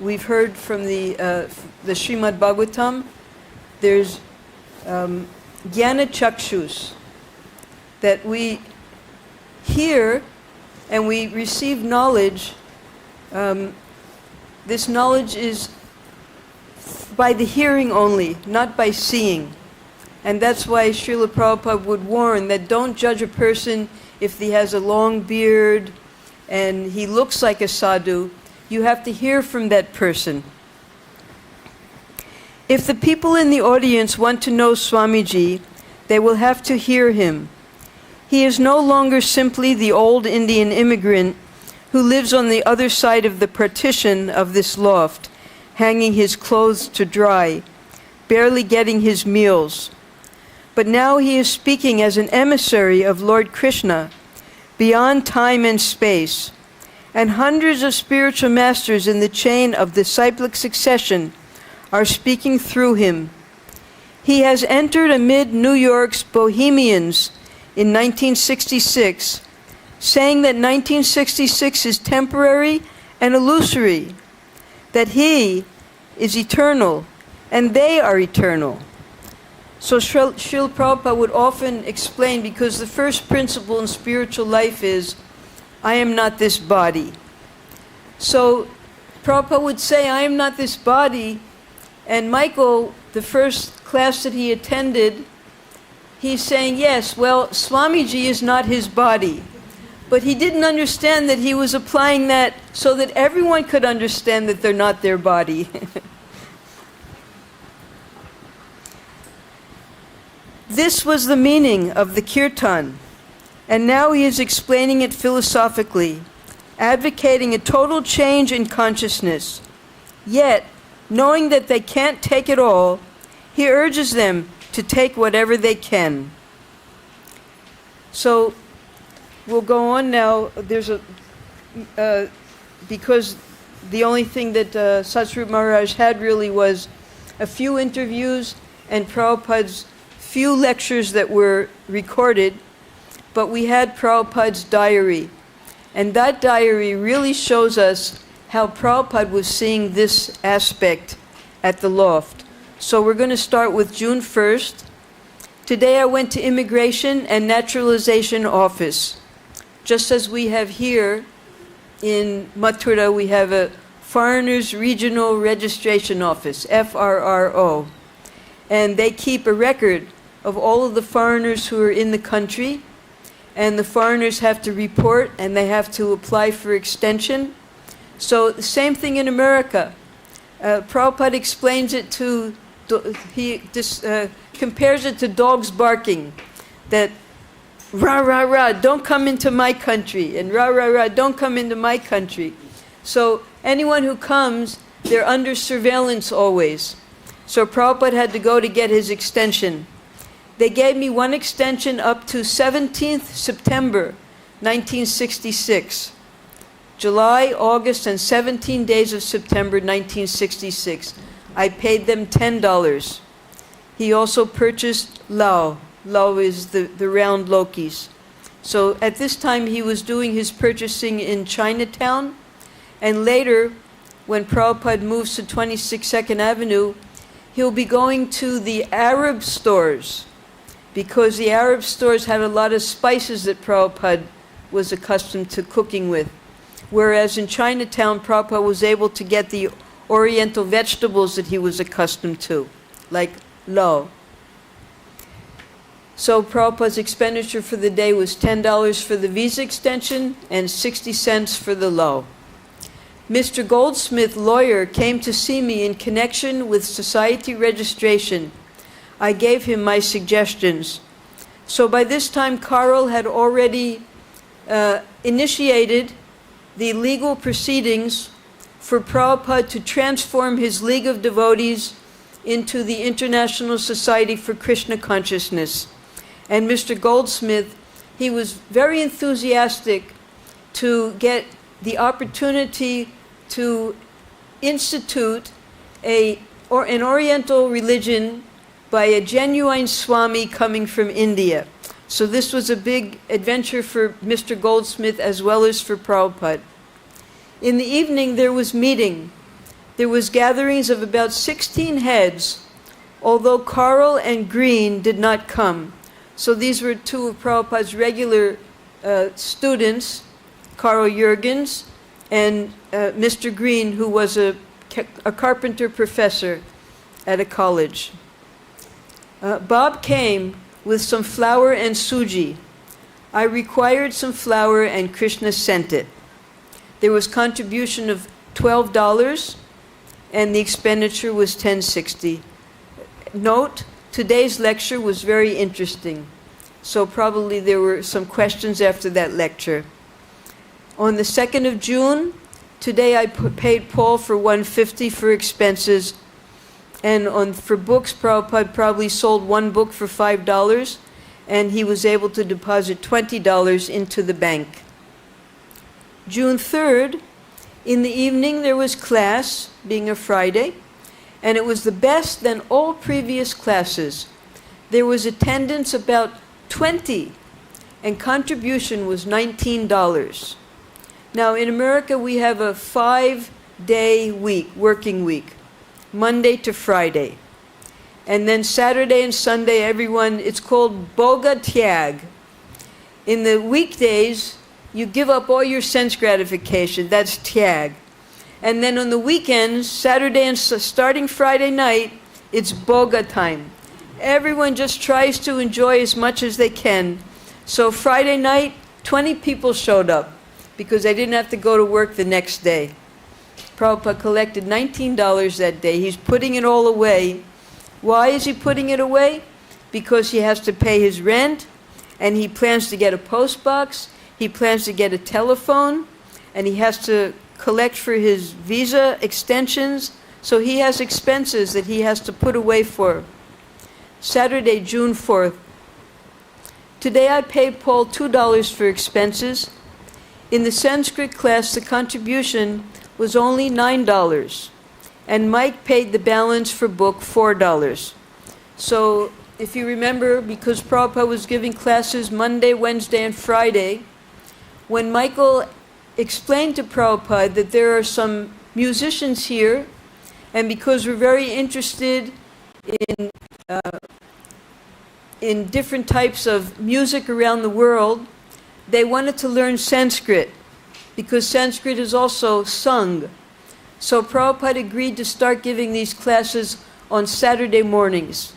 we've heard from the Srimad Bhagavatam, there's Jnana Chakshus, that we hear and we receive knowledge. This knowledge is by the hearing only, not by seeing. And that's why Srila Prabhupada would warn that don't judge a person if he has a long beard and he looks like a sadhu. You have to hear from that person. If the people in the audience want to know Swamiji, they will have to hear him. He is no longer simply the old Indian immigrant who lives on the other side of the partition of this loft, hanging his clothes to dry, barely getting his meals. But now he is speaking as an emissary of Lord Krishna, beyond time and space, and hundreds of spiritual masters in the chain of disciplic succession are speaking through him. He has entered amid New York's bohemians in 1966, saying that 1966 is temporary and illusory, that he is eternal and they are eternal. So Srila Prabhupada would often explain, because the first principle in spiritual life is, I am not this body. So Prabhupada would say, I am not this body, and Michael, the first class that he attended, he's saying, yes, well, Swamiji is not his body. But he didn't understand that he was applying that so that everyone could understand that they're not their body. This was the meaning of the kirtan, and now he is explaining it philosophically, advocating a total change in consciousness. Yet, knowing that they can't take it all, he urges them to take whatever they can. So, we'll go on now. There's because the only thing that Satsvarup Maharaj had really was a few interviews and Prabhupada's few lectures that were recorded, but we had Prabhupada's diary. And that diary really shows us how Prabhupada was seeing this aspect at the loft. So we're going to start with June 1st. Today I went to Immigration and Naturalization Office. Just as we have here in Mathura, we have a Foreigners Regional Registration Office, FRRO. And they keep a record of all of the foreigners who are in the country. And the foreigners have to report and they have to apply for extension. So the same thing in America. Prabhupada explains it to, compares it to dogs barking. That rah, rah, rah, don't come into my country. And rah, rah, rah, don't come into my country. So anyone who comes, they're under surveillance always. So Prabhupada had to go to get his extension. They gave me one extension up to 17th September 1966. July, August, and 17 days of September 1966. I paid them $10. He also purchased Lao. Lao is the round lokis. So at this time he was doing his purchasing in Chinatown, and later, when Prabhupada moves to 26 2nd Avenue, he'll be going to the Arab stores, because the Arab stores had a lot of spices that Prabhupada was accustomed to cooking with. Whereas in Chinatown, Prabhupada was able to get the oriental vegetables that he was accustomed to, like lo. So Prabhupada's expenditure for the day was $10 for the visa extension and 60 cents for the lo. Mr. Goldsmith, lawyer, came to see me in connection with society registration. I gave him my suggestions. So by this time, Carl had already initiated the legal proceedings for Prabhupada to transform his League of Devotees into the International Society for Krishna Consciousness. And Mr. Goldsmith, he was very enthusiastic to get the opportunity to institute an Oriental religion by a genuine Swami coming from India. So this was a big adventure for Mr. Goldsmith as well as for Prabhupada. In the evening there was meeting. there was gatherings of about 16 heads, although Carl and Green did not come. So these were two of Prabhupada's regular students, Carl Jurgens and Mr. Green, who was a carpenter professor at a college. Bob came with some flour and suji. I required some flour and Krishna sent it. There was contribution of $12 and the expenditure was $10.60. Note, today's lecture was very interesting. So probably there were some questions after that lecture. On the 2nd of June, today I paid Paul for $150 for expenses. And for books, Prabhupada probably sold one book for $5, and he was able to deposit $20 into the bank. June 3rd, in the evening there was class, being a Friday, and it was the best than all previous classes. There was attendance about 20, and contribution was $19. Now in America we have a 5-day week, working week, Monday to Friday. And then Saturday and Sunday, everyone, it's called Boga Tyag. In the weekdays, you give up all your sense gratification, that's Tyag. And then on the weekends, Saturday and starting Friday night, it's Boga time. Everyone just tries to enjoy as much as they can. So Friday night, 20 people showed up because they didn't have to go to work the next day. Prabhupada collected $19 that day. He's putting it all away. Why is he putting it away? Because he has to pay his rent, and he plans to get a post box, he plans to get a telephone, and he has to collect for his visa extensions, so he has expenses that he has to put away for. Saturday, June 4th. Today I paid Paul $2 for expenses. In the Sanskrit class, the contribution was only $9, and Mike paid the balance for book $4. So if you remember, because Prabhupada was giving classes Monday, Wednesday, and Friday, when Michael explained to Prabhupada that there are some musicians here, and because we're very interested in different types of music around the world, they wanted to learn Sanskrit, because Sanskrit is also sung. So Prabhupada agreed to start giving these classes on Saturday mornings.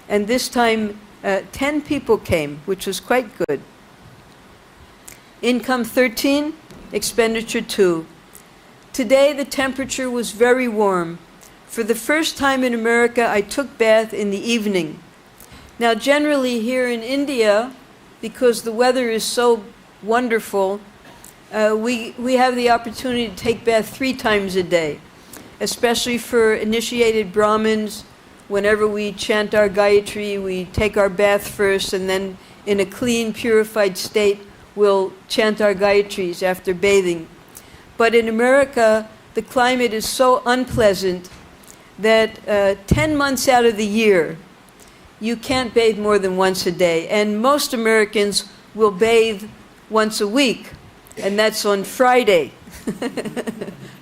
And this time, 10 people came, which was quite good. Income 13, expenditure 2. Today the temperature was very warm. For the first time in America, I took bath in the evening. Now generally here in India, because the weather is so wonderful, we have the opportunity to take bath 3 times a day, especially for initiated Brahmins. Whenever we chant our Gayatri, we take our bath first, and then in a clean, purified state, we'll chant our Gayatris after bathing. But in America, the climate is so unpleasant that 10 months out of the year, you can't bathe more than once a day. And most Americans will bathe once a week, and that's on Friday.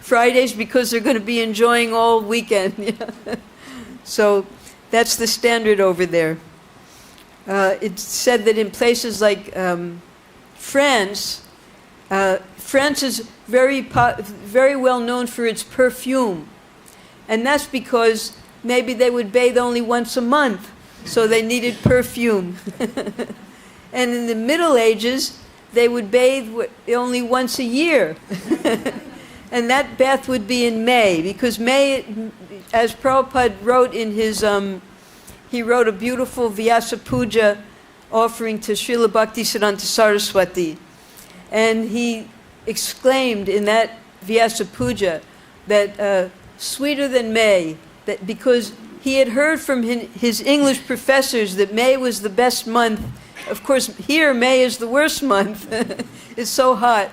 Fridays, because they're going to be enjoying all weekend. So that's the standard over there. It's said that in places like France, France is very well known for its perfume. And that's because maybe they would bathe only once a month, so they needed perfume. And in the Middle Ages, they would bathe only once a year. And that bath would be in May, because May, as Prabhupada wrote in his, he wrote a beautiful Vyasa Puja offering to Srila Bhaktisiddhanta Saraswati. And he exclaimed in that Vyasa Puja that sweeter than May, that because he had heard from his English professors that May was the best month. Of course, here May is the worst month. It's so hot.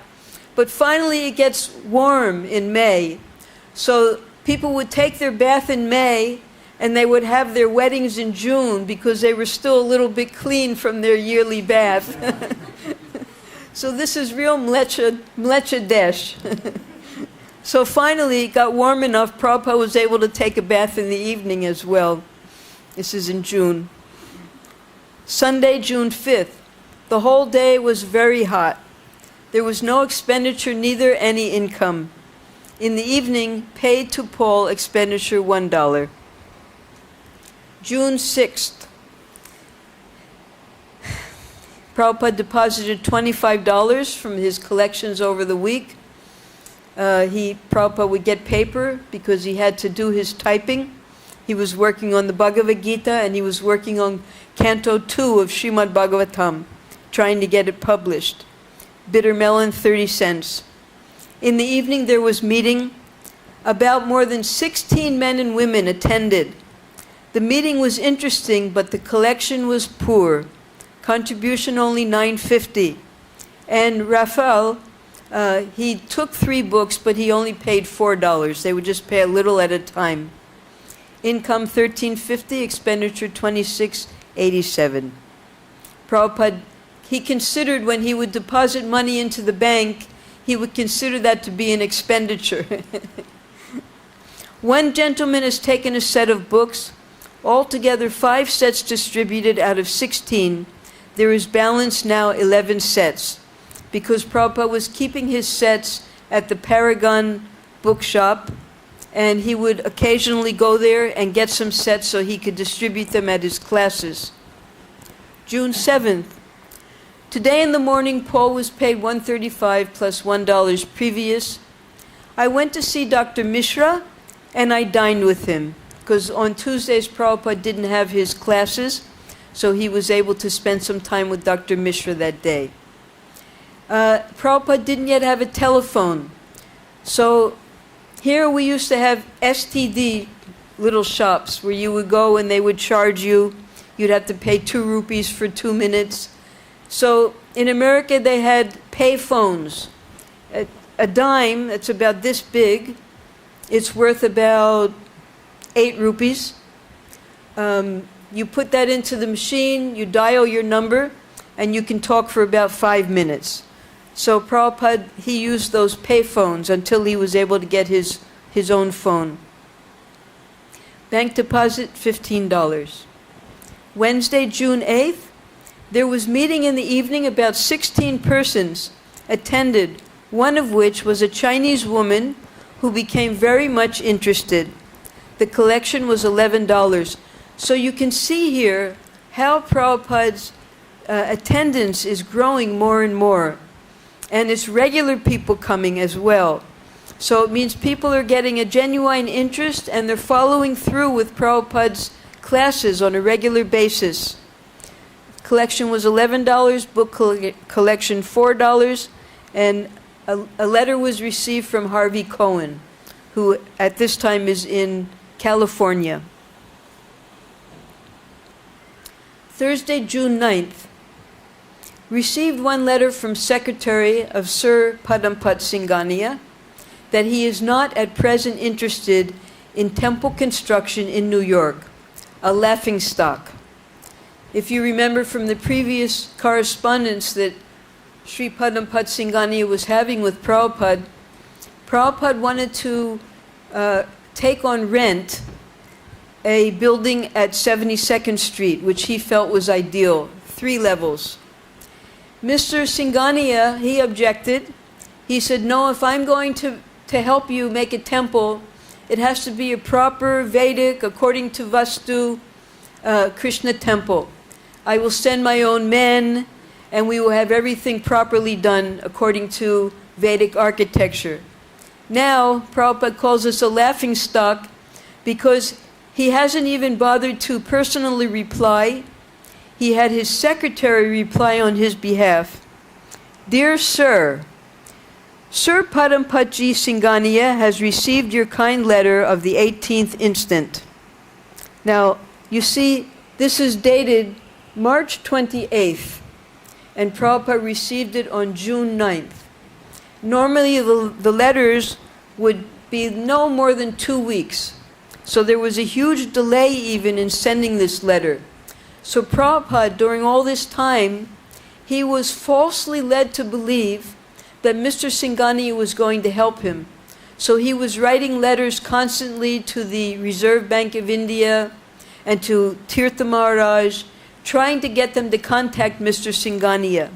But finally it gets warm in May. So people would take their bath in May, and they would have their weddings in June because they were still a little bit clean from their yearly bath. So this is real mlecha desh. So finally, it got warm enough, Prabhupada was able to take a bath in the evening as well. This is in June. Sunday, June 5th. The whole day was very hot. There was no expenditure, neither any income. In the evening, paid to Paul expenditure $1. June 6th. Prabhupada deposited $25 from his collections over the week. Prabhupada would get paper because he had to do his typing. He was working on the Bhagavad Gita and he was working on Canto 2 of Srimad Bhagavatam, trying to get it published. Bitter melon, 30 cents. In the evening there was meeting. About more than 16 men and women attended. The meeting was interesting, but the collection was poor. Contribution only $9.50. And Raphael, he took 3 books, but he only paid $4. They would just pay a little at a time. Income $13.50, expenditure $26.87. Prabhupada, he considered when he would deposit money into the bank, he would consider that to be an expenditure. One gentleman has taken a set of books, altogether 5 sets distributed out of 16. There is balance now 11 sets, because Prabhupada was keeping his sets at the Paragon bookshop, and he would occasionally go there and get some sets so he could distribute them at his classes. June 7th. Today in the morning, Paul was paid $135 plus $1 previous. I went to see Dr. Mishra, and I dined with him, because on Tuesdays, Prabhupada didn't have his classes, so he was able to spend some time with Dr. Mishra that day. Prabhupada didn't yet have a telephone, so here we used to have STD little shops where you would go and they would charge you. You'd have to pay 2 rupees for 2 minutes. So in America they had pay phones. A dime that's about this big, it's worth about 8 rupees. You put that into the machine, you dial your number, and you can talk for about 5 minutes. So Prabhupada, he used those pay phones until he was able to get his own phone. Bank deposit, $15. Wednesday, June 8th, there was meeting in the evening. About 16 persons attended, one of which was a Chinese woman who became very much interested. The collection was $11. So you can see here how Prabhupada's attendance is growing more and more. And it's regular people coming as well. So it means people are getting a genuine interest and they're following through with Prabhupada's classes on a regular basis. Collection was $11, book collection $4, and a letter was received from Harvey Cohen, who at this time is in California. Thursday, June 9th. Received one letter from Secretary of Sir Padampat Singhania that he is not at present interested in temple construction in New York, a laughingstock. If you remember from the previous correspondence that Sri Padampat Singhania was having with Prabhupada, Prabhupada wanted to take on rent a building at 72nd Street, which he felt was ideal, 3 levels. Mr. Singhania, he objected. He said, no, if I'm going to help you make a temple, it has to be a proper Vedic, according to Vastu, Krishna temple. I will send my own men, and we will have everything properly done according to Vedic architecture. Now, Prabhupada calls us a laughingstock because he hasn't even bothered to personally reply. He had his secretary reply on his behalf. Dear Sir, Sir Padampatji Singhania has received your kind letter of the 18th instant. Now, you see, this is dated March 28th, and Prabhupada received it on June 9th. Normally, the letters would be no more than 2 weeks. So there was a huge delay even in sending this letter. So Prabhupada, during all this time, he was falsely led to believe that Mr. Singhania was going to help him. So he was writing letters constantly to the Reserve Bank of India and to Tirtha Maharaj, trying to get them to contact Mr. Singhania.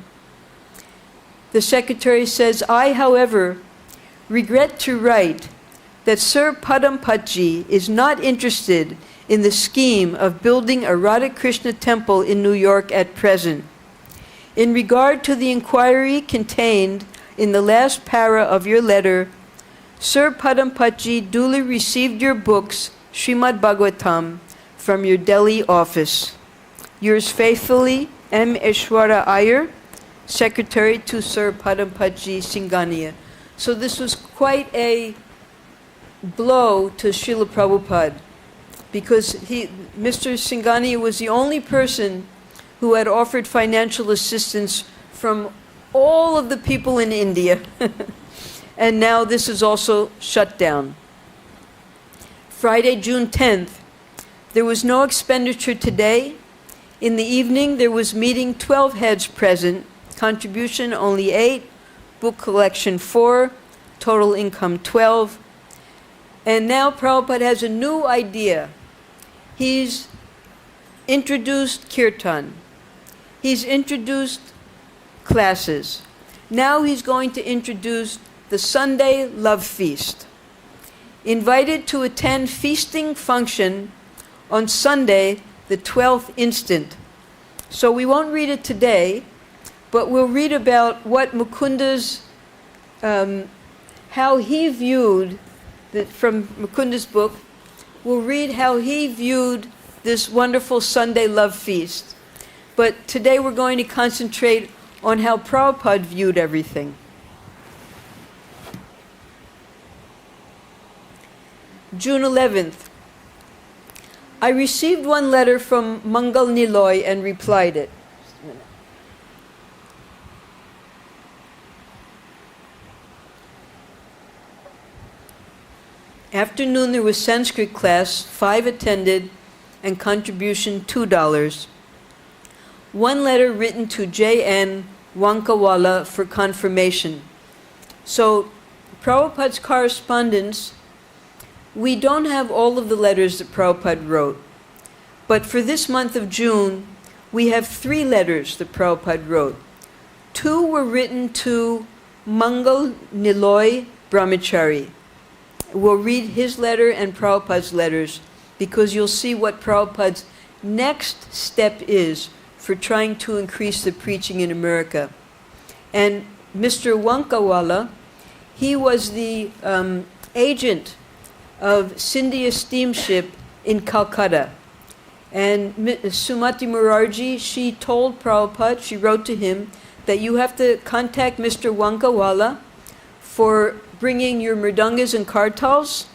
The secretary says, I, however, regret to write that Sir Padampatji is not interested in the scheme of building a Radha Krishna temple in New York at present. In regard to the inquiry contained in the last para of your letter, Sir Padampatji duly received your books, Srimad Bhagavatam, from your Delhi office. Yours faithfully, M. Ishwara Iyer, Secretary to Sir Padampatji Singhania. So this was quite a blow to Srila Prabhupada, because Mr. Singhania was the only person who had offered financial assistance from all of the people in India. And now this is also shut down. Friday, June 10th, there was no expenditure today. In the evening, there was meeting, 12 heads present, contribution only 8, book collection 4, total income 12. And now Prabhupada has a new idea. He's introduced kirtan. He's introduced classes. Now he's going to introduce the Sunday Love Feast. Invited to attend feasting function on Sunday, the 12th instant. So we won't read it today, but we'll read about what Mukunda's, how he viewed, from Mukunda's book, we'll read how he viewed this wonderful Sunday Love Feast. But today we're going to concentrate on how Prabhupada viewed everything. June 11th. I received one letter from Mangal Niloy and replied it. Afternoon there was Sanskrit class, 5 attended, and contribution $2. One letter written to J.N. Wankawala for confirmation. So Prabhupada's correspondence, we don't have all of the letters that Prabhupada wrote. But for this month of June, we have 3 letters that Prabhupada wrote. 2 were written to Mangal Niloy Brahmachari. We'll read his letter and Prabhupada's letters, because you'll see what Prabhupada's next step is for trying to increase the preaching in America. And Mr. Wankawala, he was the agent of Scindia steamship in Calcutta. And Sumati Murarji, she told Prabhupada, she wrote to him, that you have to contact Mr. Wankawala for bringing your mridangas and kartals,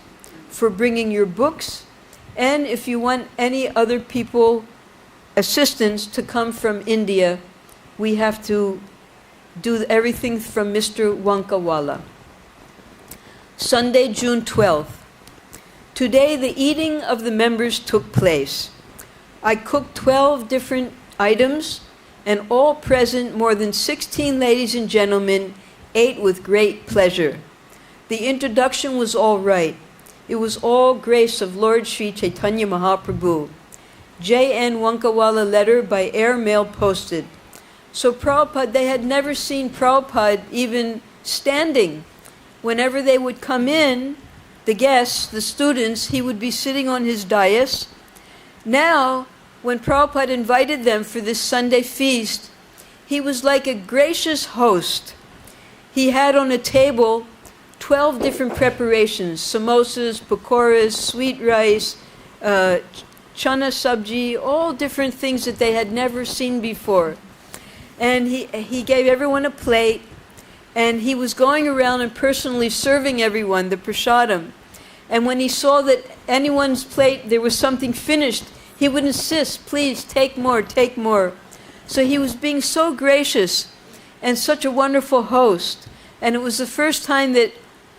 for bringing your books, and if you want any other people, assistance to come from India, we have to do everything from Mr. Wankawala. Sunday, June 12th. Today the eating of the members took place. I cooked 12 different items, and all present, more than 16 ladies and gentlemen, ate with great pleasure. The introduction was all right. It was all grace of Lord Sri Chaitanya Mahaprabhu. J.N. Wankawala letter by air mail posted. So Prabhupada, they had never seen Prabhupada even standing. Whenever they would come in, the guests, the students, he would be sitting on his dais. Now, when Prabhupada invited them for this Sunday feast, he was like a gracious host. He had on a table 12 different preparations, samosas, pakoras, sweet rice, chana sabji, all different things that they had never seen before. And he gave everyone a plate, and he was going around and personally serving everyone the prasadam. And when he saw that anyone's plate, there was something finished, he would insist, please, take more, take more. So he was being so gracious and such a wonderful host. And it was the first time that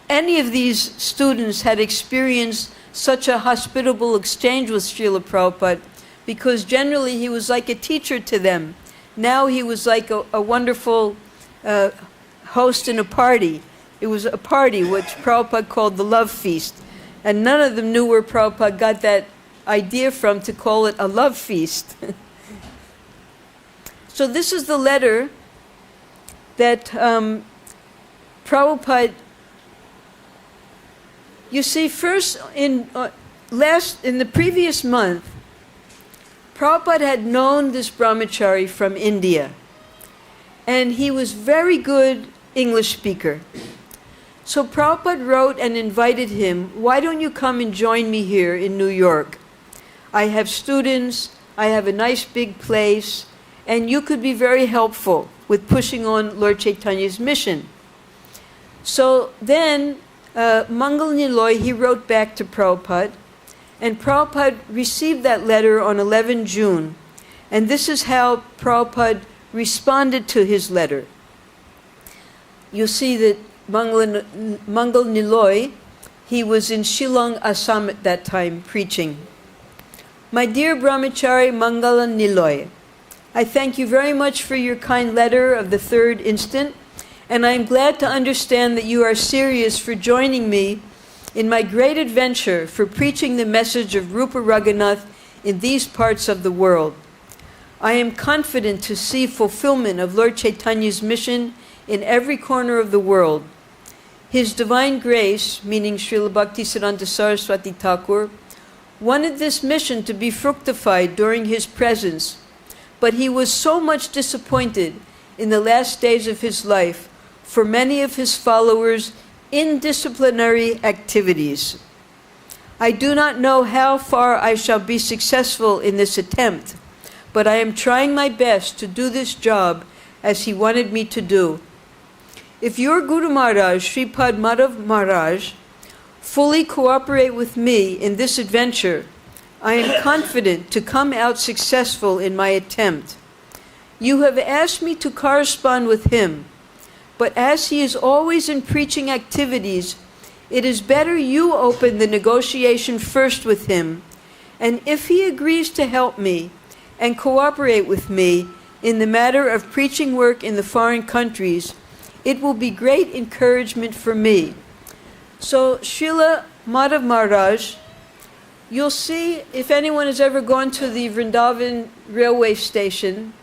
any of these students had experienced such a hospitable exchange with Srila Prabhupada, because generally he was like a teacher to them. Now he was like a wonderful host in a party. It was a party which Prabhupada called the Love Feast. And none of them knew where Prabhupada got that idea from to call it a love feast. So this is the letter that Prabhupada, you see, first in the previous month, Prabhupada had known this brahmachari from India, and he was very good English speaker. So Prabhupada wrote and invited him, why don't you come and join me here in New York? I have students, I have a nice big place, and you could be very helpful with pushing on Lord Chaitanya's mission. So then Mangal Niloy, he wrote back to Prabhupada, and Prabhupada received that letter on 11 June. And this is how Prabhupada responded to his letter. You'll see that Mangal Niloy, he was in Shillong, Assam at that time, preaching. My dear Brahmachari Mangala Niloy, I thank you very much for your kind letter of the 3rd instant, and I am glad to understand that you are serious for joining me in my great adventure for preaching the message of Rupa Raghunath in these parts of the world. I am confident to see fulfillment of Lord Chaitanya's mission in every corner of the world. His divine grace, meaning Srila Bhaktisiddhanta Saraswati Thakur, wanted this mission to be fructified during his presence, but he was so much disappointed in the last days of his life for many of his followers' indisciplinary activities. I do not know how far I shall be successful in this attempt, but I am trying my best to do this job as he wanted me to do. If your Guru Maharaj, Sripad Madhav Maharaj, fully cooperate with me in this adventure, I am confident to come out successful in my attempt. You have asked me to correspond with him, but as he is always in preaching activities, it is better you open the negotiation first with him, and if he agrees to help me and cooperate with me in the matter of preaching work in the foreign countries, it will be great encouragement for me. So Srila Madhav Maharaj, you'll see, if anyone has ever gone to the Vrindavan railway station,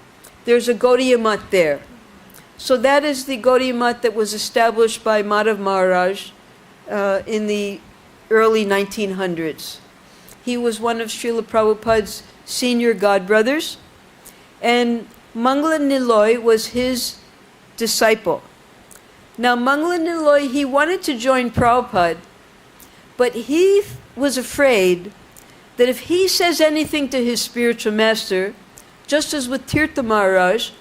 there's a Gaudiya Math there. So that is the Gaudiya Math that was established by Madhav Maharaj in the early 1900s. He was one of Srila Prabhupada's senior godbrothers, and Mangala Niloy was his disciple. Now Mangala Niloy, he wanted to join Prabhupada, but he was afraid that if he says anything to his spiritual master, just as with Tirtha Maharaj,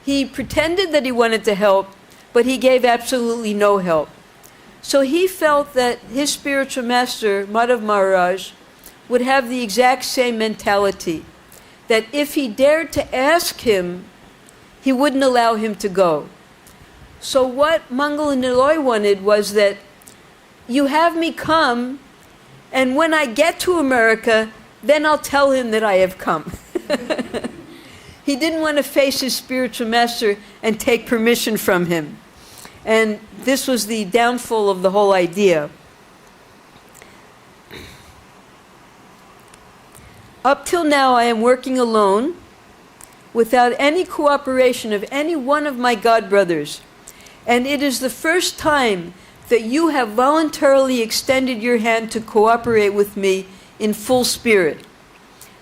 he pretended that he wanted to help, but he gave absolutely no help. So he felt that his spiritual master, Madhav Maharaj, would have the exact same mentality, that if he dared to ask him, he wouldn't allow him to go. So what Mangala Niloy wanted was that you have me come, and when I get to America, then I'll tell him that I have come. He didn't want to face his spiritual master and take permission from him. And this was the downfall of the whole idea. Up till now, I am working alone, without any cooperation of any one of my godbrothers. And it is the first time that you have voluntarily extended your hand to cooperate with me in full spirit.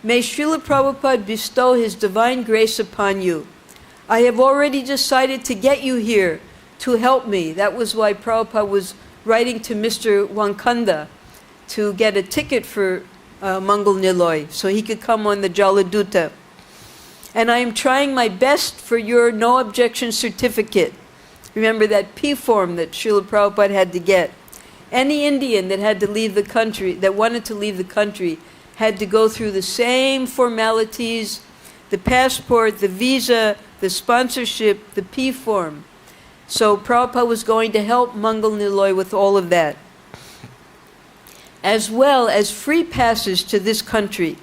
May Srila Prabhupada bestow his divine grace upon you. I have already decided to get you here to help me. That was why Prabhupada was writing to Mr. Wankanda to get a ticket for Mangal Niloy so he could come on the Jaladuta. And I am trying my best for your no objection certificate. Remember that P form that Srila Prabhupada had to get. Any Indian that had to leave the country, that wanted to leave the country, had to go through the same formalities, the passport, the visa, the sponsorship, the P form. So Prabhupada was going to help Mangal Niloy with all of that, as well as free passes to this country.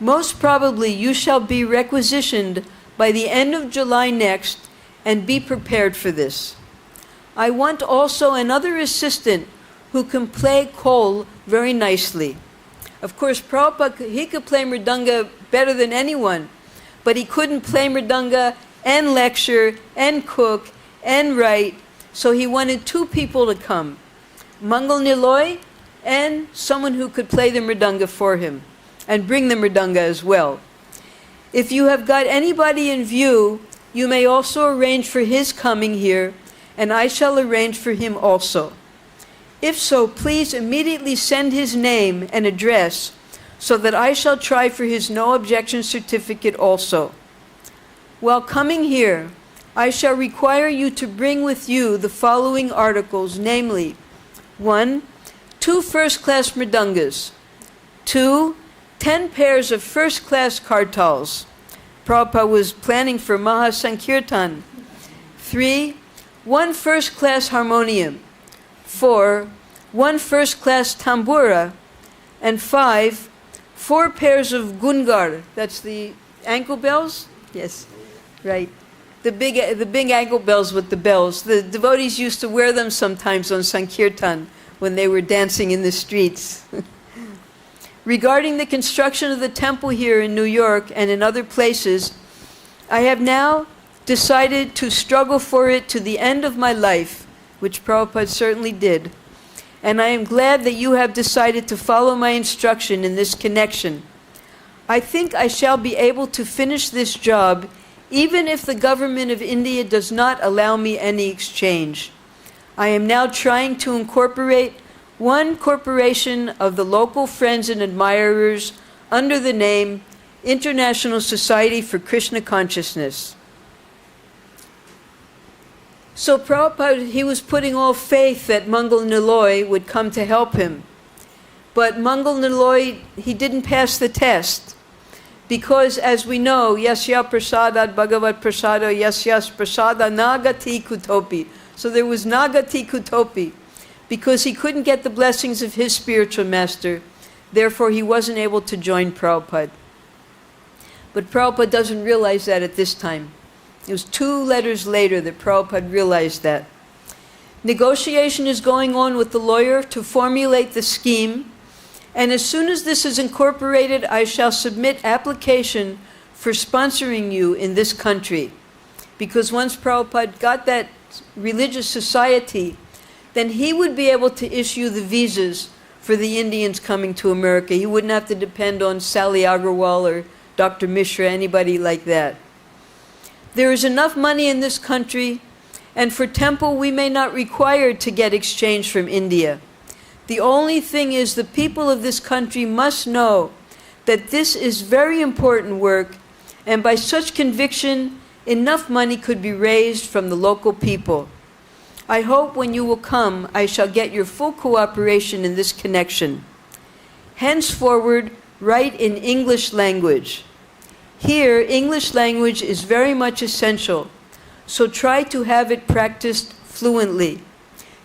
Most probably you shall be requisitioned by the end of July next, and be prepared for this. I want also another assistant who can play khol very nicely. Of course, Prabhupada, he could play mridanga better than anyone, but he couldn't play mridanga and lecture and cook and write, so he wanted two people to come, Mangal Niloy and someone who could play the mridanga for him and bring the mridanga as well. If you have got anybody in view, you may also arrange for his coming here, and I shall arrange for him also. If so, please immediately send his name and address so that I shall try for his no objection certificate also. While coming here, I shall require you to bring with you the following articles, namely, 1, 2 first-class mridangas, 2, 10 pairs of first-class kartals. Prabhupada was planning for Maha Sankirtan. 3, 1 first-class harmonium. 4, 1 first-class tambura. And 5, 4 pairs of gungar. That's the ankle bells? Yes, right. The big ankle bells with the bells. The devotees used to wear them sometimes on Sankirtan when they were dancing in the streets. Regarding the construction of the temple here in New York and in other places, I have now decided to struggle for it to the end of my life, which Prabhupada certainly did. And I am glad that you have decided to follow my instruction in this connection. I think I shall be able to finish this job even if the government of India does not allow me any exchange. I am now trying to incorporate one corporation of the local friends and admirers under the name International Society for Krishna Consciousness. So Prabhupada, he was putting all faith that Mangal Niloy would come to help him. But Mangal Niloy, he didn't pass the test. Because as we know, yasya prasadat bhagavat prasado yasyas prasada nagati kutopi. So there was nagati kutopi. Because he couldn't get the blessings of his spiritual master, therefore he wasn't able to join Prabhupada. But Prabhupada doesn't realize that at this time. It was 2 letters later that Prabhupada realized that. Negotiation is going on with the lawyer to formulate the scheme, and as soon as this is incorporated, I shall submit application for sponsoring you in this country. Because once Prabhupada got that religious society, then he would be able to issue the visas for the Indians coming to America. He wouldn't have to depend on Sally Agarwal or Dr. Mishra, anybody like that. There is enough money in this country, and for temple we may not require to get exchange from India. The only thing is the people of this country must know that this is very important work, and by such conviction, enough money could be raised from the local people. I hope when you will come, I shall get your full cooperation in this connection. Henceforward, write in English language. Here, English language is very much essential, so try to have it practiced fluently.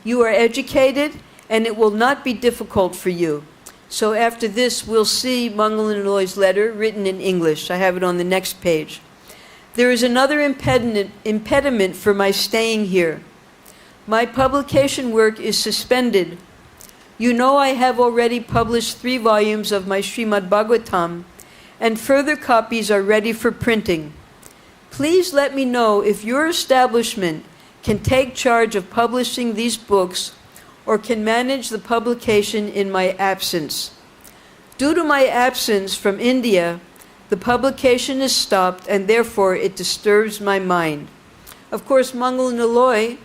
You are educated, and it will not be difficult for you. So after this, we'll see Mangal Niloy's letter written in English. I have it on the next page. There is another impediment for my staying here. My publication work is suspended. You know I have already published 3 volumes of my Srimad Bhagavatam, and further copies are ready for printing. Please let me know if your establishment can take charge of publishing these books or can manage the publication in my absence. Due to my absence from India, the publication is stopped and therefore it disturbs my mind. Of course, Mangal Niloy,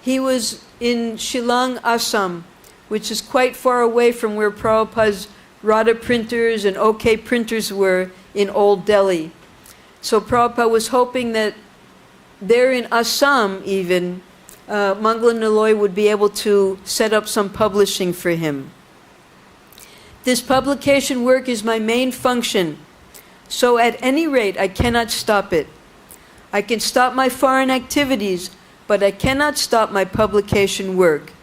he was in Shillong, Assam, which is quite far away from where Prabhupada's Radha printers and OK printers were in Old Delhi. So Prabhupada was hoping that there in Assam even, Mangal Niloy would be able to set up some publishing for him. This publication work is my main function, so at any rate I cannot stop it. I can stop my foreign activities, but I cannot stop my publication work.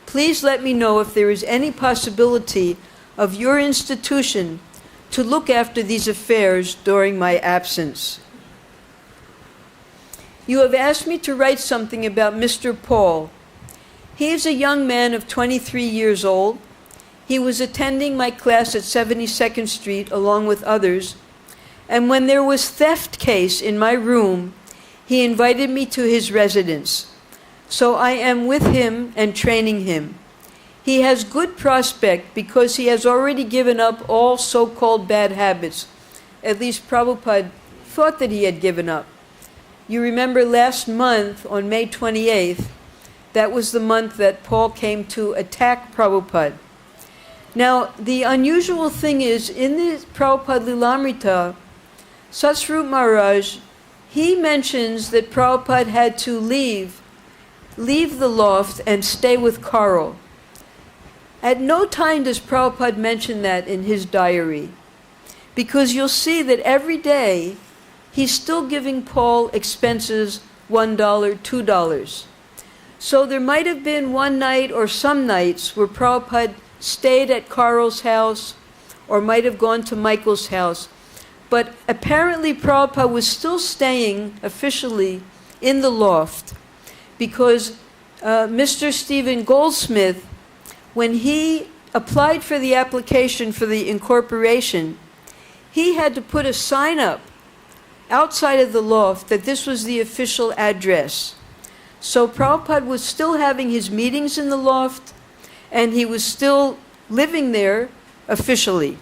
Please let me know if there is any possibility of your institution to look after these affairs during my absence. You have asked me to write something about Mr. Paul. He is a young man of 23 years old. He was attending my class at 72nd Street along with others, and when there was theft case in my room, he invited me to his residence. So I am with him and training him. He has good prospect because he has already given up all so-called bad habits. At least Prabhupada thought that he had given up. You remember last month, on May 28th, that was the month that Paul came to attack Prabhupada. Now, the unusual thing is, in the Prabhupada Lilamrita, Satsvarup Maharaj, he mentions that Prabhupada had to leave the loft and stay with Karl. At no time does Prabhupada mention that in his diary, because you'll see that every day he's still giving Paul expenses, $1, $2. So there might have been one night or some nights where Prabhupada stayed at Karl's house or might have gone to Michael's house. But apparently Prabhupada was still staying officially in the loft because Mr. Stephen Goldsmith, when he applied for the application for the incorporation, he had to put a sign up outside of the loft that this was the official address. So Prabhupada was still having his meetings in the loft, and he was still living there officially.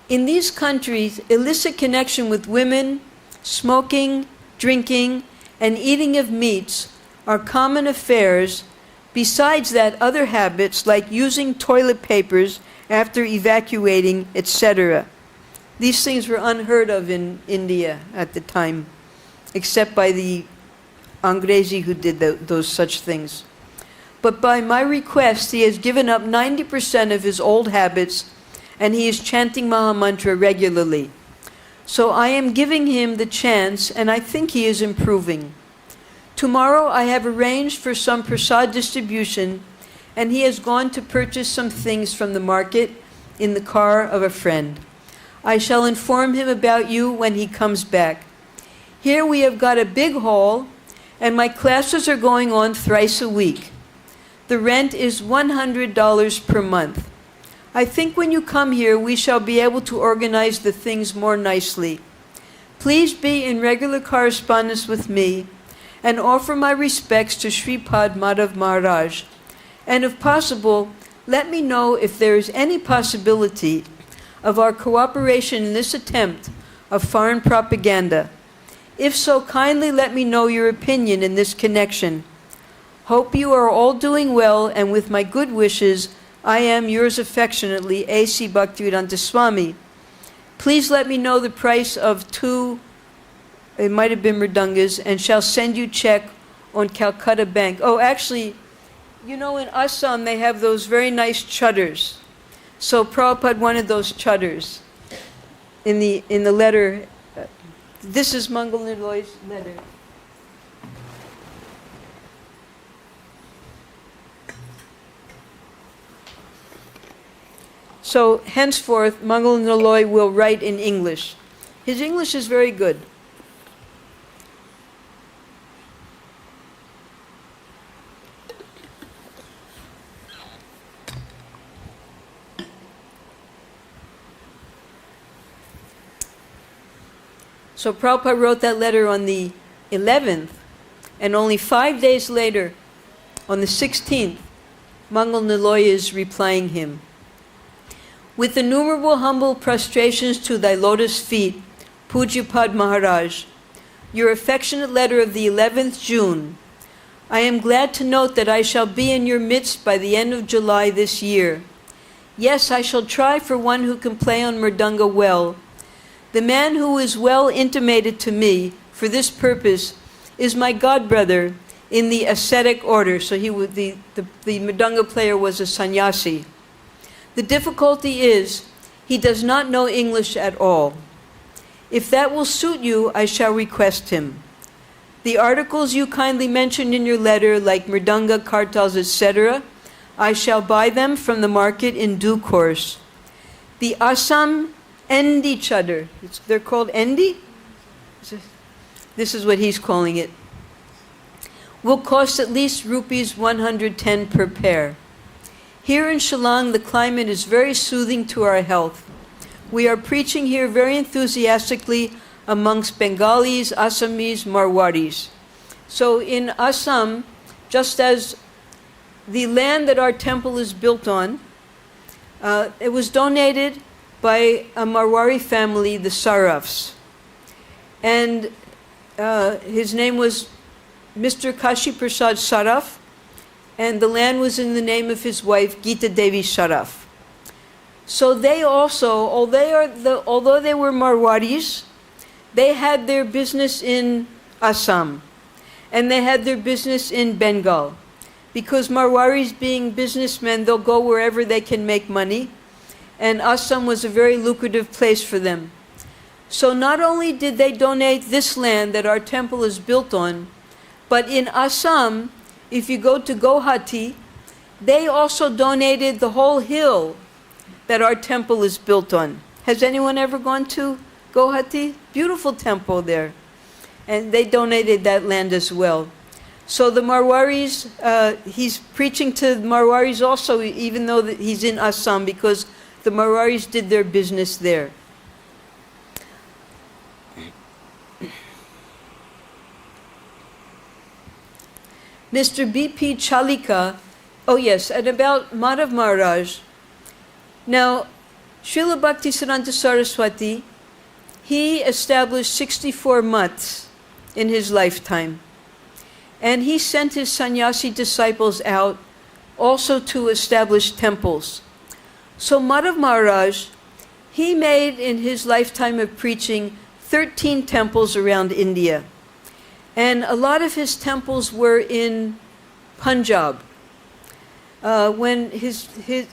In these countries, illicit connection with women, smoking, drinking, and eating of meats are common affairs. Besides that, other habits like using toilet papers after evacuating, etc. These things were unheard of in India at the time, except by the Angrezi who did those such things. But by my request, he has given up 90% of his old habits, and he is chanting Mahamantra regularly. So I am giving him the chance, and I think he is improving. Tomorrow I have arranged for some prasad distribution, and he has gone to purchase some things from the market in the car of a friend. I shall inform him about you when he comes back. Here we have got a big hall, and my classes are going on thrice a week. The rent is $100 per month. I think when you come here, we shall be able to organize the things more nicely. Please be in regular correspondence with me and offer my respects to Sripad Madhav Maharaj. And if possible, let me know if there is any possibility of our cooperation in this attempt of foreign propaganda. If so, kindly let me know your opinion in this connection. Hope you are all doing well, and with my good wishes, I am yours affectionately, A.C. Bhaktivedanta Swami. Please let me know the price of 2, it might have been mridangas, and shall send you check on Calcutta Bank. Oh, actually, you know in Assam they have those very nice chudders. So Prabhupada wanted those chudders in the letter. This is Mangal Niloy's letter. So henceforth, Mangal Niloy will write in English. His English is very good. So Prabhupada wrote that letter on the 11th, and only 5 days later, on the 16th, Mangal Niloy is replying him. With innumerable humble prostrations to thy lotus feet, Pujyapad Maharaj, your affectionate letter of the 11th June, I am glad to note that I shall be in your midst by the end of July this year. Yes, I shall try for one who can play on mridanga well. The man who is well intimated to me for this purpose is my godbrother in the ascetic order. So the mridanga player was a sannyasi. The difficulty is he does not know English at all. If that will suit you, I shall request him. The articles you kindly mentioned in your letter, like mridanga, kartals, etc., I shall buy them from the market in due course. The Assam end each other. They're called endi? This is what he's calling it. Will cost at least rupees 110 per pair. Here in Shillong, the climate is very soothing to our health. We are preaching here very enthusiastically amongst Bengalis, Assamese, Marwaris. So in Assam, just as the land that our temple is built on, it was donated by a Marwari family, the Sarafs. And his name was Mr. Kashi Prasad Saraf, and the land was in the name of his wife, Gita Devi Saraf. So they also, although they were Marwaris, they had their business in Assam, and they had their business in Bengal. Because Marwaris, being businessmen, they'll go wherever they can make money, and Assam was a very lucrative place for them. So not only did they donate this land that our temple is built on, but in Assam, if you go to Guwahati, they also donated the whole hill that our temple is built on. Has anyone ever gone to Guwahati? Beautiful temple there. And they donated that land as well. So the Marwaris, he's preaching to the Marwaris also, even though he's in Assam, because the Marwaris did their business there. Mr. B.P. Chalika, oh yes, and about Madhav Maharaj. Now, Srila Bhaktisiddhanta Saraswati, he established 64 mutts in his lifetime. And he sent his sannyasi disciples out also to establish temples. So Madhav Maharaj, he made in his lifetime of preaching 13 temples around India. And a lot of his temples were in Punjab. When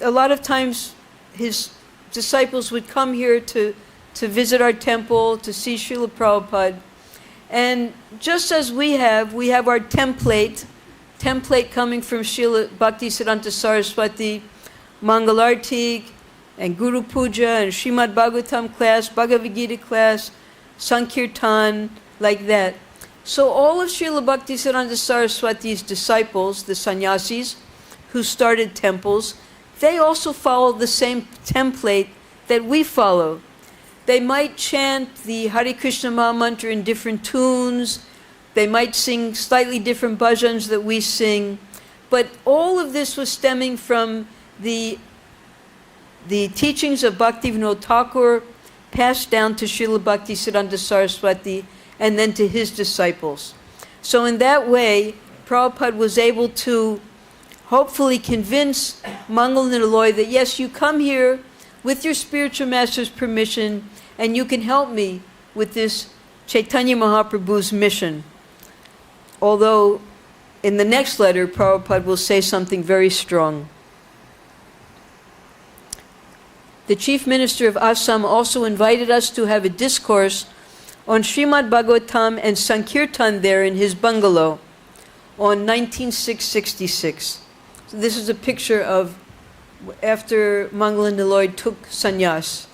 a lot of times his disciples would come here to visit our temple, to see Srila Prabhupada. And just as we have our template coming from Srila Bhaktisiddhanta Saraswati, Mangalarti, and Guru Puja, and Srimad Bhagavatam class, Bhagavad Gita class, Sankirtan, like that. So all of Srila Bhaktisiddhanta Saraswati's disciples, the sannyasis, who started temples, they also follow the same template that we follow. They might chant the Hare Krishna Maha Mantra in different tunes. They might sing slightly different bhajans that we sing. But all of this was stemming from the teachings of Bhaktivinoda Thakur, passed down to Srila Bhaktisiddhanta Saraswati, and then to his disciples. So in that way, Prabhupada was able to hopefully convince Mangal Nilloy that yes, you come here with your spiritual master's permission, and you can help me with this Chaitanya Mahaprabhu's mission. Although in the next letter, Prabhupada will say something very strong. The Chief Minister of Assam also invited us to have a discourse on Srimad Bhagavatam and Sankirtan there in his bungalow on 1966. So this is a picture of after Mangala Niloy took sannyas.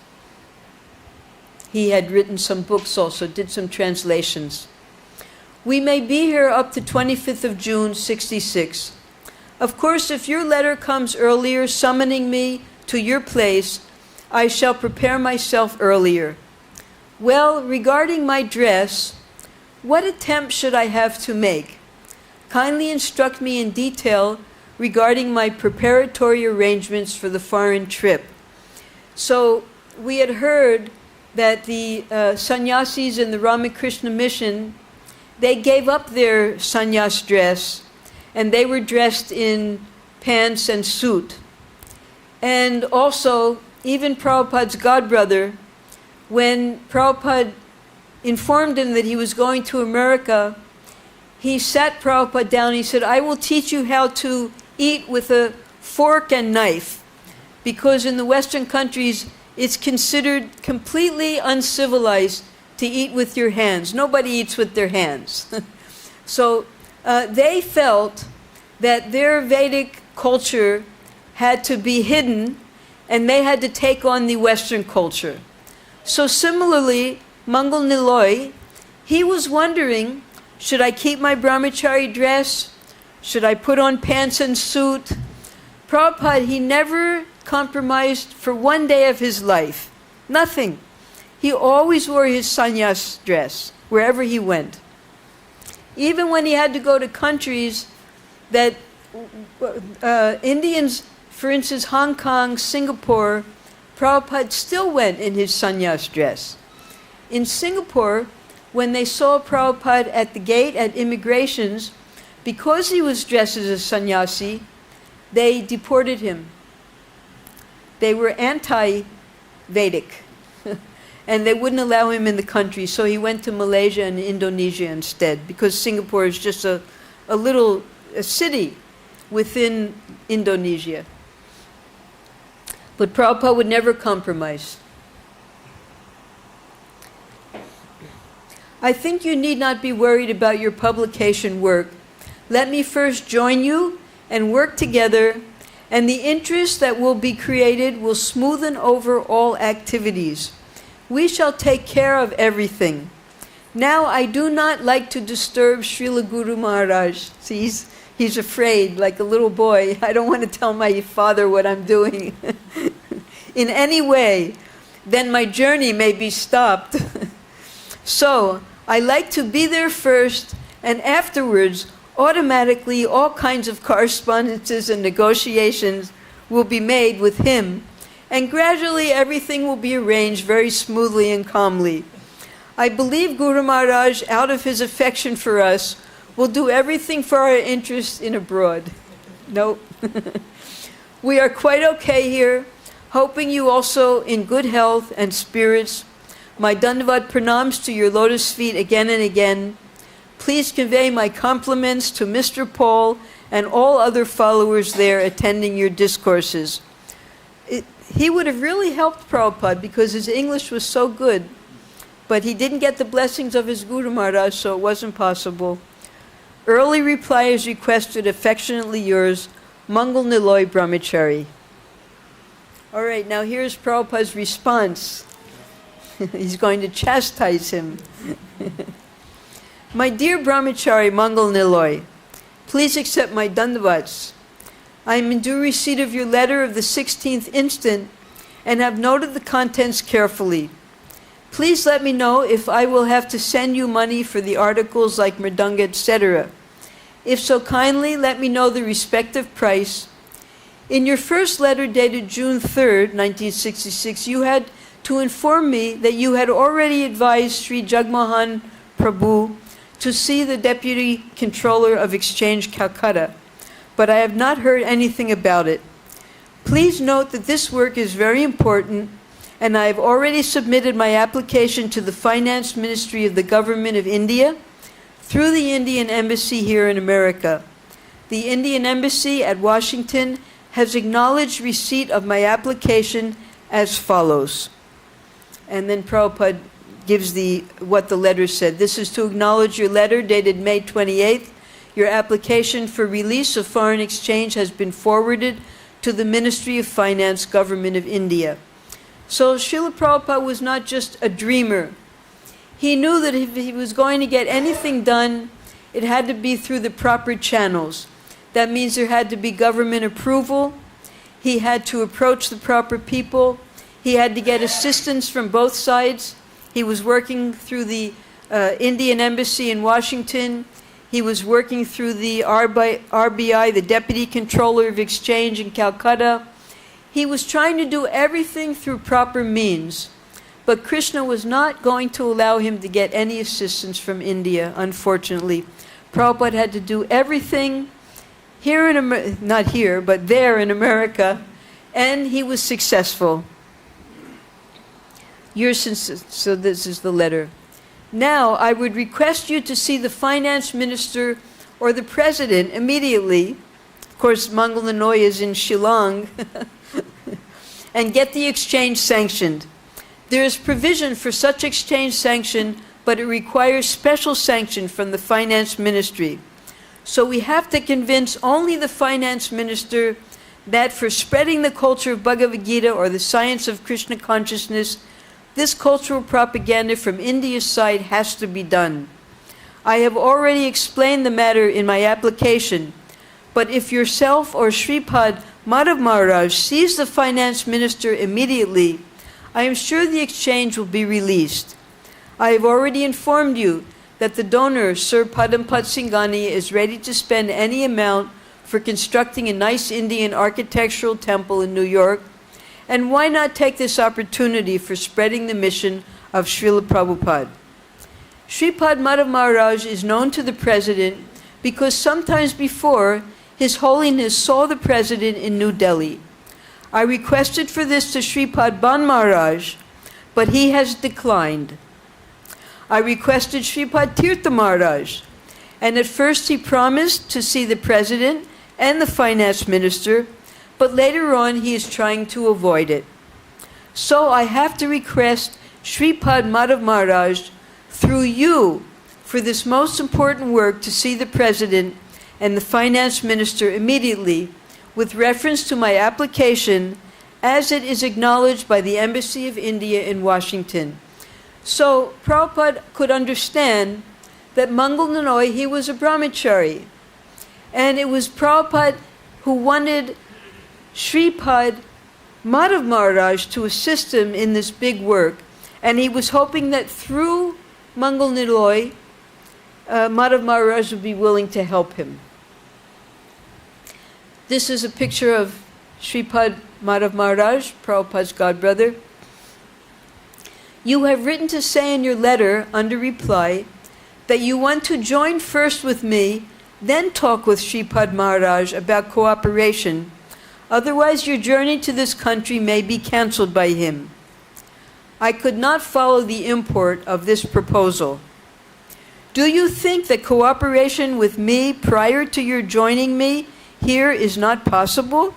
He had written some books also, did some translations. We may be here up to 25th of June, 66. Of course, if your letter comes earlier summoning me to your place, I shall prepare myself earlier. Well, regarding my dress, what attempt should I have to make? Kindly instruct me in detail regarding my preparatory arrangements for the foreign trip. So we had heard that the sannyasis in the Ramakrishna mission, they gave up their sannyas dress, and they were dressed in pants and suit. And also, even Prabhupada's godbrother, when Prabhupada informed him that he was going to America, he sat Prabhupada down and he said, I will teach you how to eat with a fork and knife, because in the Western countries, it's considered completely uncivilized to eat with your hands. Nobody eats with their hands. So they felt that their Vedic culture had to be hidden, and they had to take on the Western culture. So similarly, Mangal Niloy, he was wondering, should I keep my brahmachari dress? Should I put on pants and suit? Prabhupada, he never compromised for one day of his life. Nothing. He always wore his sannyas dress wherever he went. Even when he had to go to countries that Indians, for instance, Hong Kong, Singapore, Prabhupada still went in his sannyas dress. In Singapore, when they saw Prabhupada at the gate at immigrations, because he was dressed as a sannyasi, they deported him. They were anti-Vedic, and they wouldn't allow him in the country, so he went to Malaysia and Indonesia instead, because Singapore is just a little city within Indonesia. But Prabhupada would never compromise. I think you need not be worried about your publication work. Let me first join you and work together, and the interest that will be created will smoothen over all activities. We shall take care of everything. Now I do not like to disturb Srila Guru Maharaj. See, he's afraid, like a little boy. I don't want to tell my father what I'm doing in any way. Then my journey may be stopped. So I like to be there first, and afterwards, automatically all kinds of correspondences and negotiations will be made with him, and gradually everything will be arranged very smoothly and calmly. I believe Guru Maharaj, out of his affection for us, will do everything for our interest in abroad. Nope. We are quite okay here, hoping you also in good health and spirits. My Dandavat pranams to your lotus feet again and again. Please convey my compliments to Mr. Paul and all other followers there attending your discourses. He would have really helped Prabhupada because his English was so good, but he didn't get the blessings of his Guru Maharaj, so it wasn't possible. Early reply is requested, affectionately yours, Mangal Niloy Brahmachari. All right, now here's Prabhupada's response. He's going to chastise him. My dear Brahmachari Mangal Niloy, please accept my dandavats. I am in due receipt of your letter of the 16th instant and have noted the contents carefully. Please let me know if I will have to send you money for the articles like Mridanga, etc. If so, kindly let me know the respective price. In your first letter dated June 3rd, 1966, you had to inform me that you had already advised Sri Jagmohan Prabhu to see the Deputy Controller of Exchange, Calcutta, but I have not heard anything about it. Please note that this work is very important, and I have already submitted my application to the Finance Ministry of the Government of India through the Indian Embassy here in America. The Indian Embassy at Washington has acknowledged receipt of my application as follows. And then Prabhupada gives what the letter said. This is to acknowledge your letter dated May 28th. Your application for release of foreign exchange has been forwarded to the Ministry of Finance, Government of India. So Srila Prabhupada was not just a dreamer. He knew that if he was going to get anything done, it had to be through the proper channels. That means there had to be government approval. He had to approach the proper people. He had to get assistance from both sides. He was working through the Indian Embassy in Washington. He was working through the RBI, the Deputy Controller of Exchange in Calcutta. He was trying to do everything through proper means. But Krishna was not going to allow him to get any assistance from India, unfortunately. Prabhupada had to do everything here in not here, but there in America, and he was successful. So this is the letter. Now, I would request you to see the finance minister or the president immediately. Of course, Mangal Niloy is in Shillong. And get the exchange sanctioned. There is provision for such exchange sanction, but it requires special sanction from the finance ministry. So we have to convince only the finance minister that for spreading the culture of Bhagavad Gita or the science of Krishna consciousness, This cultural propaganda from India's side has to be done. I have already explained the matter in my application, but if yourself or Sripad Madhav Maharaj sees the finance minister immediately, I am sure the exchange will be released. I have already informed you that the donor, Sir Padampat Singhani, is ready to spend any amount for constructing a nice Indian architectural temple in New York, and why not take this opportunity for spreading the mission of Srila Prabhupada? Sripad Madhav Maharaj is known to the President because sometimes before, His Holiness saw the President in New Delhi. I requested for this to Sripad Ban Maharaj, but he has declined. I requested Sripad Tirtha Maharaj, and at first he promised to see the President and the Finance Minister, but later on he is trying to avoid it. So I have to request Sripad Madhav Maharaj through you for this most important work to see the President and the Finance Minister immediately with reference to my application as it is acknowledged by the Embassy of India in Washington. So Prabhupada could understand that Mangal Nanoy, he was a brahmachari. And it was Prabhupada who wanted Sripad Madhav Maharaj to assist him in this big work. And he was hoping that through Mangal Nanoy, Madhav Maharaj would be willing to help him. This is a picture of Sripad Madhav Maharaj, Prabhupada's godbrother. You have written to say in your letter, under reply, that you want to join first with me, then talk with Sripad Maharaj about cooperation. Otherwise, your journey to this country may be cancelled by him. I could not follow the import of this proposal. Do you think that cooperation with me prior to your joining me here is not possible?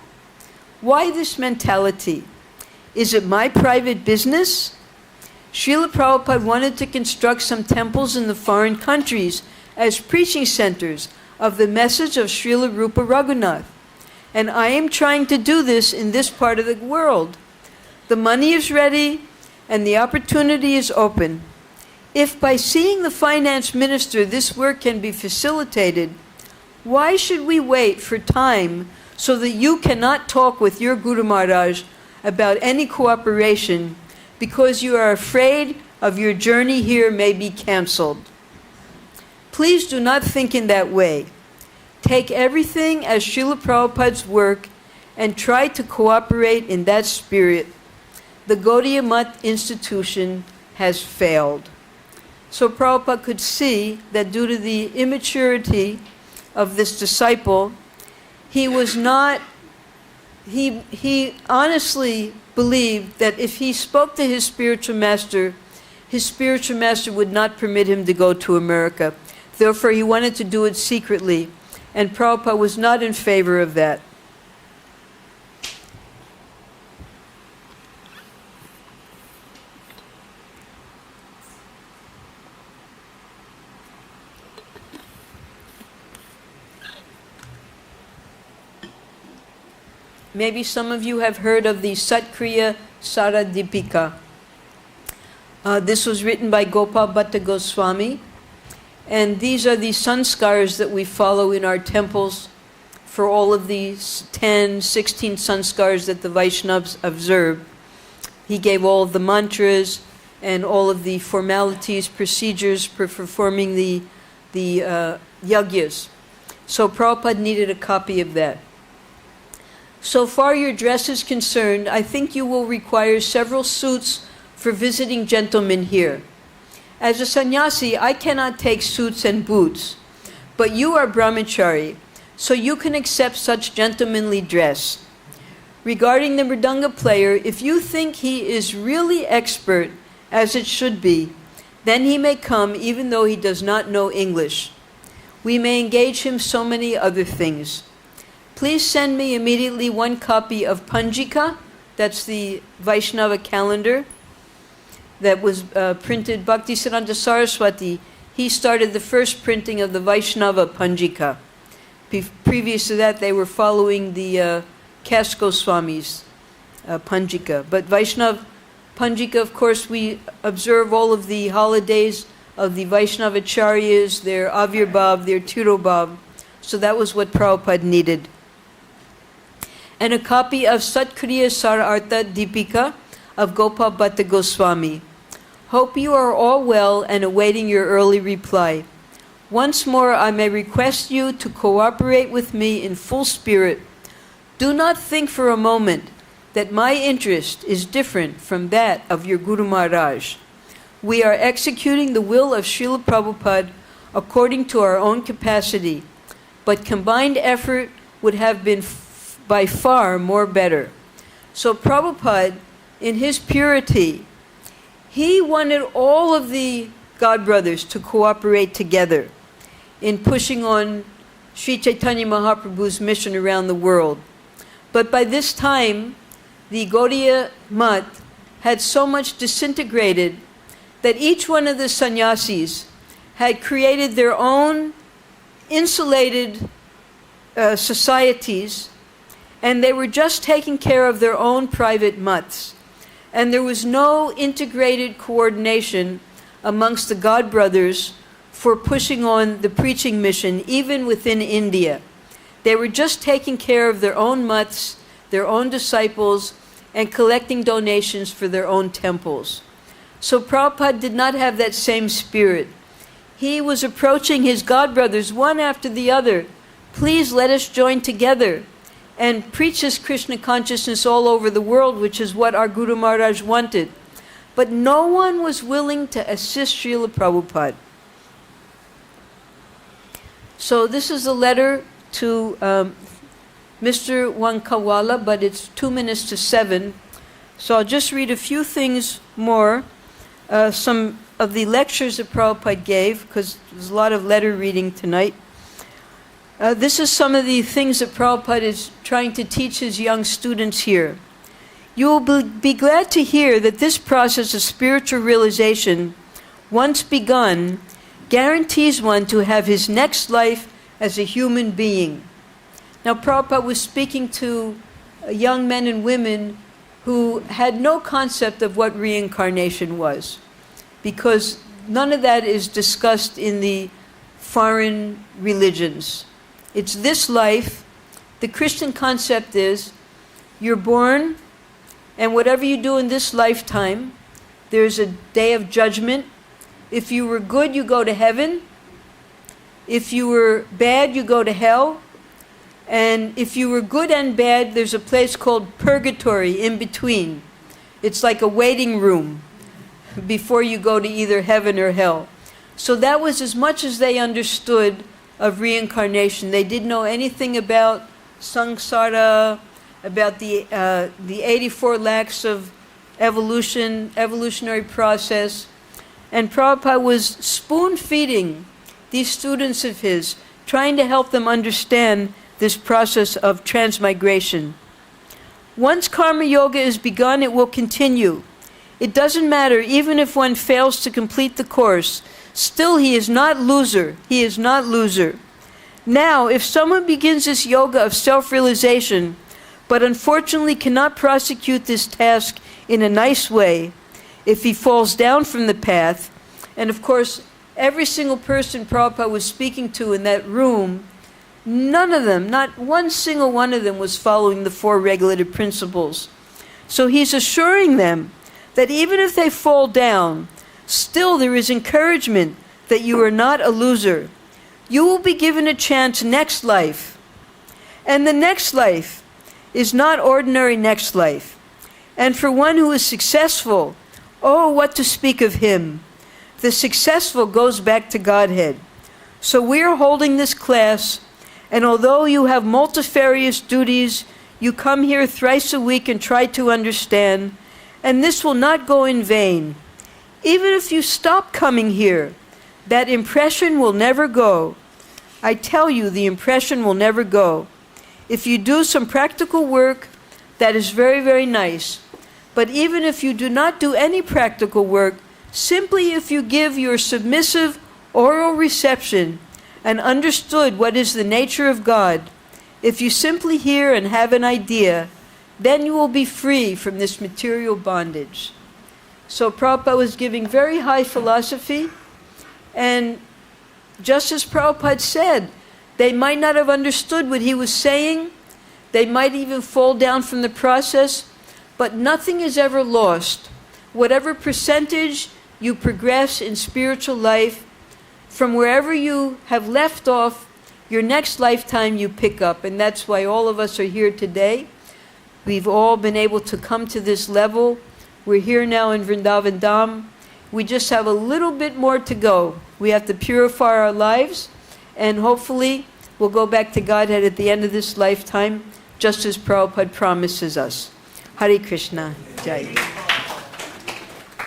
Why this mentality? Is it my private business? Srila Prabhupada wanted to construct some temples in the foreign countries as preaching centers of the message of Srila Rupa Raghunath. And I am trying to do this in this part of the world. The money is ready and the opportunity is open. If by seeing the finance minister this work can be facilitated, why should we wait for time so that you cannot talk with your Guru Maharaj about any cooperation because you are afraid of your journey here may be cancelled? Please do not think in that way. Take everything as Srila Prabhupada's work and try to cooperate in that spirit. The Gaudiya Math institution has failed. So Prabhupada could see that due to the immaturity of this disciple, he honestly believed that if he spoke to his spiritual master would not permit him to go to America. Therefore, he wanted to do it secretly, and Prabhupada was not in favor of that. Maybe some of you have heard of the Satkriya Saradipika. This was written by Gopal Bhatta Goswami. And these are the sanskars that we follow in our temples for all of these 10, 16 sanskars that the Vaishnavas observe. He gave all of the mantras and all of the formalities, procedures for performing the yagyas. So Prabhupada needed a copy of that. So far your dress is concerned, I think you will require several suits for visiting gentlemen here. As a sannyasi, I cannot take suits and boots, but you are brahmachari, so you can accept such gentlemanly dress. Regarding the mridanga player, if you think he is really expert, as it should be, then he may come even though he does not know English. We may engage him so many other things. Please send me immediately one copy of Panjika, that's the Vaishnava calendar, that was printed. Bhaktisiddhanta Saraswati, he started the first printing of the Vaishnava Panjika. Previous to that, they were following the Kas Goswami's Panjika. But Vaishnava Panjika, of course, we observe all of the holidays of the Vaishnavacharyas, their Avirbhav, their Tirobhav. So that was what Prabhupada needed. And a copy of Satkriya Sarartha Deepika of Gopal Bhatta Goswami. Hope you are all well and awaiting your early reply. Once more, I may request you to cooperate with me in full spirit. Do not think for a moment that my interest is different from that of your Guru Maharaj. We are executing the will of Srila Prabhupada according to our own capacity, but combined effort would have been by far more better. So Prabhupada, in his purity, he wanted all of the God brothers to cooperate together in pushing on Sri Chaitanya Mahaprabhu's mission around the world. But by this time, the Gaudiya Mat had so much disintegrated that each one of the sannyasis had created their own insulated societies, and they were just taking care of their own private mats. And there was no integrated coordination amongst the God brothers for pushing on the preaching mission, even within India. They were just taking care of their own mats, their own disciples, and collecting donations for their own temples. So Prabhupada did not have that same spirit. He was approaching his God brothers one after the other. Please let us join together and preach this Krishna consciousness all over the world, which is what our Guru Maharaj wanted. But no one was willing to assist Srila Prabhupada. So this is a letter to Mr. Wankawala, but it's 2 minutes to 7. So I'll just read a few things more. Some of the lectures that Prabhupada gave, because there's a lot of letter reading tonight. This is some of the things that Prabhupada is trying to teach his young students here. You will be glad to hear that this process of spiritual realization, once begun, guarantees one to have his next life as a human being. Now, Prabhupada was speaking to young men and women who had no concept of what reincarnation was, because none of that is discussed in the foreign religions. It's this life. The Christian concept is you're born, and whatever you do in this lifetime, there's a day of judgment. If you were good, you go to heaven. If you were bad, you go to hell. And if you were good and bad, there's a place called purgatory in between. It's like a waiting room before you go to either heaven or hell. So that was as much as they understood of reincarnation. They didn't know anything about samsara, about the 84 lakhs of evolutionary process. And Prabhupada was spoon-feeding these students of his, trying to help them understand this process of transmigration. Once karma yoga is begun, it will continue. It doesn't matter, even if one fails to complete the course, still he is not loser. He is not loser. Now, if someone begins this yoga of self-realization, but unfortunately cannot prosecute this task in a nice way, if he falls down from the path, and of course, every single person Prabhupada was speaking to in that room, none of them, not one single one of them, was following the 4 regulative principles. So he's assuring them that even if they fall down, still there is encouragement that you are not a loser. You will be given a chance next life. And the next life is not ordinary next life. And for one who is successful, oh, what to speak of him. The successful goes back to Godhead. So we are holding this class, and although you have multifarious duties, you come here thrice a week and try to understand, and this will not go in vain. Even if you stop coming here, that impression will never go. I tell you, the impression will never go. If you do some practical work, that is very, very nice. But even if you do not do any practical work, simply if you give your submissive oral reception and understood what is the nature of God, if you simply hear and have an idea, then you will be free from this material bondage. So Prabhupada was giving very high philosophy, and just as Prabhupada said, they might not have understood what he was saying, they might even fall down from the process, but nothing is ever lost. Whatever percentage you progress in spiritual life, from wherever you have left off, your next lifetime you pick up. And that's why all of us are here today. We've all been able to come to this level. We're here now in Vrindavan Dham. We just have a little bit more to go. We have to purify our lives, and hopefully we'll go back to Godhead at the end of this lifetime, just as Prabhupada promises us. Hare Krishna. Jai.